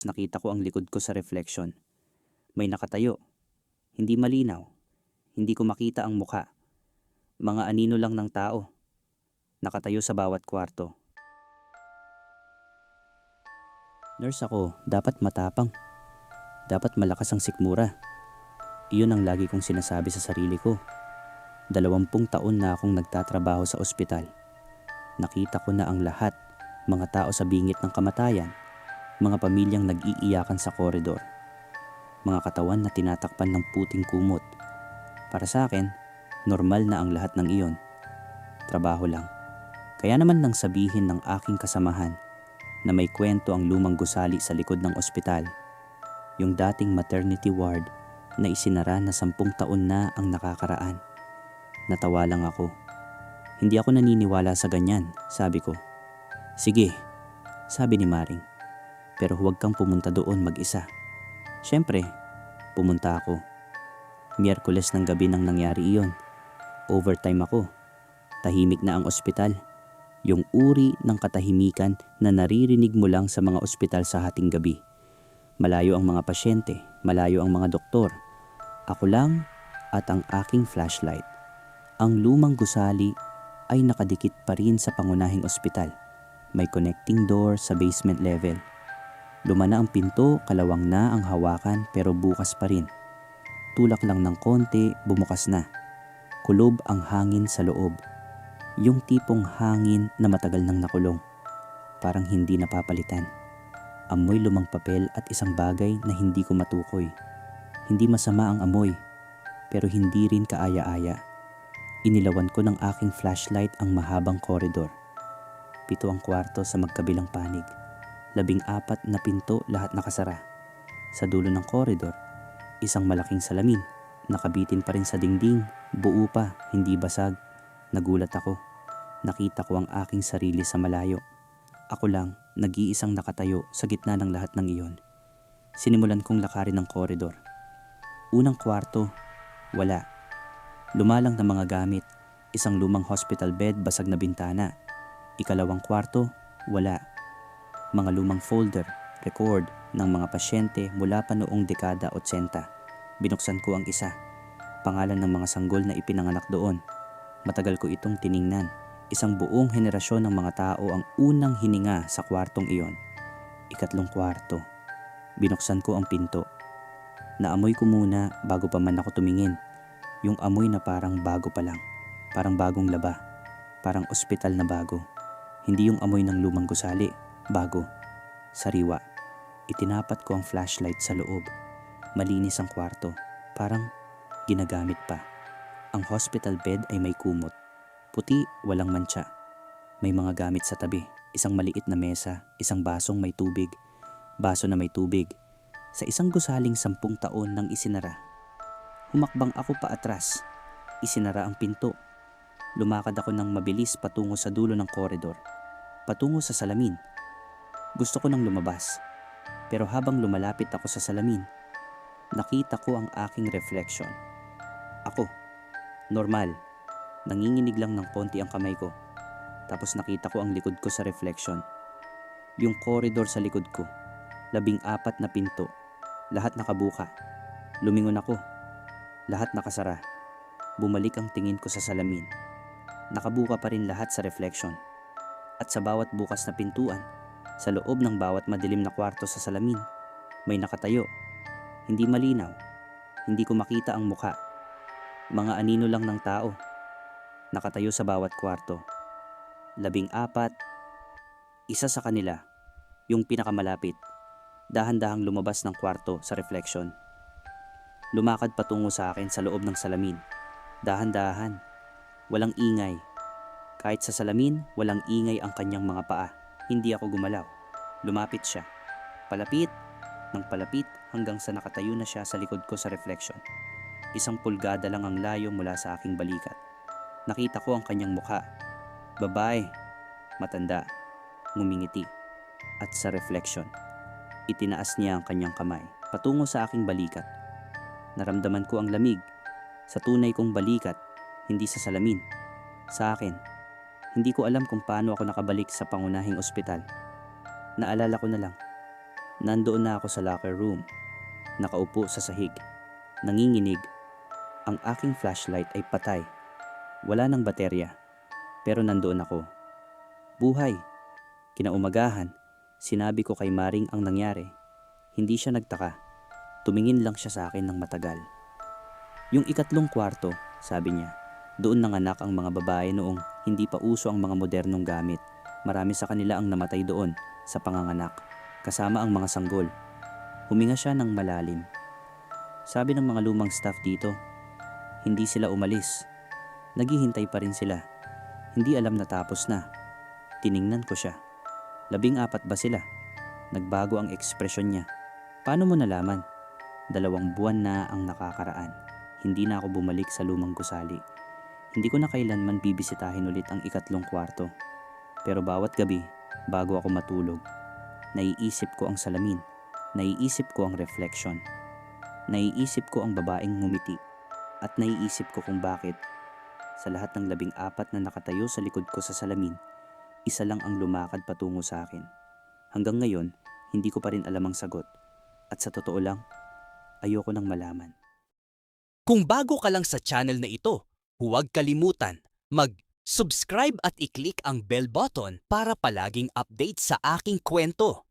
Nakita ko ang likod ko sa reflection. May nakatayo. Hindi malinaw. Hindi ko makita ang muka. Mga anino lang ng tao. Nakatayo sa bawat kwarto. Nurse ako, dapat matapang. Dapat malakas ang sikmura. Iyon ang lagi kong sinasabi sa sarili ko. 20 taon na akong nagtatrabaho sa ospital. Nakita ko na ang lahat. Mga tao sa bingit ng kamatayan. Mga pamilyang nag-iiyakan sa koridor. Mga katawan na tinatakpan ng puting kumot. Para sa akin, normal na ang lahat ng iyon. Trabaho lang. Kaya naman nang sabihin ng aking kasamahan na may kwento ang lumang gusali sa likod ng ospital, yung dating maternity ward na isinara na 10 taon na ang nakakaraan. Natawa lang ako. Hindi ako naniniwala sa ganyan, sabi ko. Sige, sabi ni Maring. Pero huwag kang pumunta doon mag-isa. Siyempre, pumunta ako. Miyerkules ng gabi nang nangyari iyon. Overtime ako. Tahimik na ang ospital. Yung uri ng katahimikan na naririnig mo lang sa mga ospital sa hating gabi. Malayo ang mga pasyente, malayo ang mga doktor. Ako lang at ang aking flashlight. Ang lumang gusali ay nakadikit pa rin sa pangunahing ospital. May connecting door sa basement level. Luma na ang pinto, kalawang na ang hawakan pero bukas pa rin. Tulak lang ng konti, bumukas na. Kulob ang hangin sa loob. Yung tipong hangin na matagal nang nakulong. Parang hindi napapalitan. Amoy lumang papel at isang bagay na hindi ko matukoy. Hindi masama ang amoy, pero hindi rin kaaya-aya. Inilawan ko ng aking flashlight ang mahabang koridor. 7 ang kwarto sa magkabilang panig. 14 na pinto, lahat nakasara. Sa dulo ng koridor, isang malaking salamin. Nakabitin pa rin sa dingding, buo pa, hindi basag. Nagulat ako. Nakita ko ang aking sarili sa malayo. Ako lang, nag-iisang nakatayo sa gitna ng lahat ng iyon. Sinimulan kong lakarin ang koridor. Unang kwarto, wala. Lumalang na mga gamit. Isang lumang hospital bed, basag na bintana. Ikalawang kwarto, wala. Mga lumang folder, record ng mga pasyente mula pa noong dekada 80. Binuksan ko ang isa. Pangalan ng mga sanggol na ipinanganak doon. Matagal ko itong tiningnan. Isang buong henerasyon ng mga tao ang unang hininga sa kwartong iyon. Ikatlong kwarto. Binuksan ko ang pinto. Naamoy ko muna bago pa man ako tumingin. Yung amoy na parang bago pa lang. Parang bagong laba. Parang ospital na bago. Hindi yung amoy ng lumang gusali. Bago. Sariwa. Itinapat ko ang flashlight sa loob. Malinis ang kwarto. Parang ginagamit pa. Ang hospital bed ay may kumot. Puti, walang mantsa. May mga gamit sa tabi. Isang maliit na mesa, isang basong may tubig, baso na may tubig. Sa isang gusaling 10 taon nang isinara. Humakbang ako pa atras. Isinara ang pinto. Lumakad ako ng mabilis patungo sa dulo ng koridor. Patungo sa salamin. Gusto ko nang lumabas. Pero habang lumalapit ako sa salamin, nakita ko ang aking reflection. Ako. Normal. Nanginginig lang ng konti ang kamay ko. Tapos nakita ko ang likod ko sa reflection. Yung koridor sa likod ko. 14 na pinto. Lahat nakabuka. Lumingon ako. Lahat nakasara. Bumalik ang tingin ko sa salamin. Nakabuka pa rin lahat sa reflection. At sa bawat bukas na pintuan, sa loob ng bawat madilim na kwarto sa salamin, may nakatayo. Hindi malinaw. Hindi ko makita ang muka. Mga anino lang ng tao. Nakatayo sa bawat kwarto. 14. Isa sa kanila, yung pinakamalapit, dahan-dahang lumabas ng kwarto sa reflection. Lumakad patungo sa akin sa loob ng salamin. Dahan-dahan. Walang ingay. Kahit sa salamin, walang ingay ang kanyang mga paa. Hindi ako gumalaw. Lumapit siya. Palapit, nang palapit hanggang sa nakatayo na siya sa likod ko sa reflection. 1 pulgada lang ang layo mula sa aking balikat. Nakita ko ang kanyang mukha. Babae, matanda, ngumingiti. At sa reflection, itinaas niya ang kanyang kamay patungo sa aking balikat. Naramdaman ko ang lamig sa tunay kong balikat, hindi sa salamin. Sa akin, hindi ko alam kung paano ako nakabalik sa pangunahing ospital. Naalala ko na lang, Nandoon na ako sa locker room, nakaupo sa sahig, nanginginig. Ang aking flashlight ay patay. Wala nang baterya, pero nandoon ako. Buhay. Kinaumagahan, sinabi ko kay Maring ang nangyari. Hindi siya nagtaka. Tumingin lang siya sa akin ng matagal. Yung ikatlong kwarto, sabi niya, doon nanganak ang mga babae noong hindi pa uso ang mga modernong gamit. Marami sa kanila ang namatay doon sa panganganak, kasama ang mga sanggol. Huminga siya ng malalim. Sabi ng mga lumang staff dito, hindi sila umalis. Naghihintay pa rin sila. Hindi alam na tapos na. Tiningnan ko siya. 14 ba sila? Nagbago ang ekspresyon niya. Paano mo nalaman? 2 buwan na ang nakakaraan. Hindi na ako bumalik sa lumang gusali. Hindi ko na kailanman bibisitahin ulit ang ikatlong kwarto. Pero bawat gabi, bago ako matulog, naiisip ko ang salamin. Naiisip ko ang reflection. Naiisip ko ang babaeng ngumiti. At naiisip ko kung bakit sa lahat ng 14 na nakatayo sa likod ko sa salamin, isa lang ang lumakad patungo sa akin. Hanggang ngayon, hindi ko pa rin alam ang sagot. At sa totoo lang, ayoko nang malaman. Kung bago ka lang sa channel na ito, huwag kalimutan mag-subscribe at i-click ang bell button para palaging update sa aking kwento.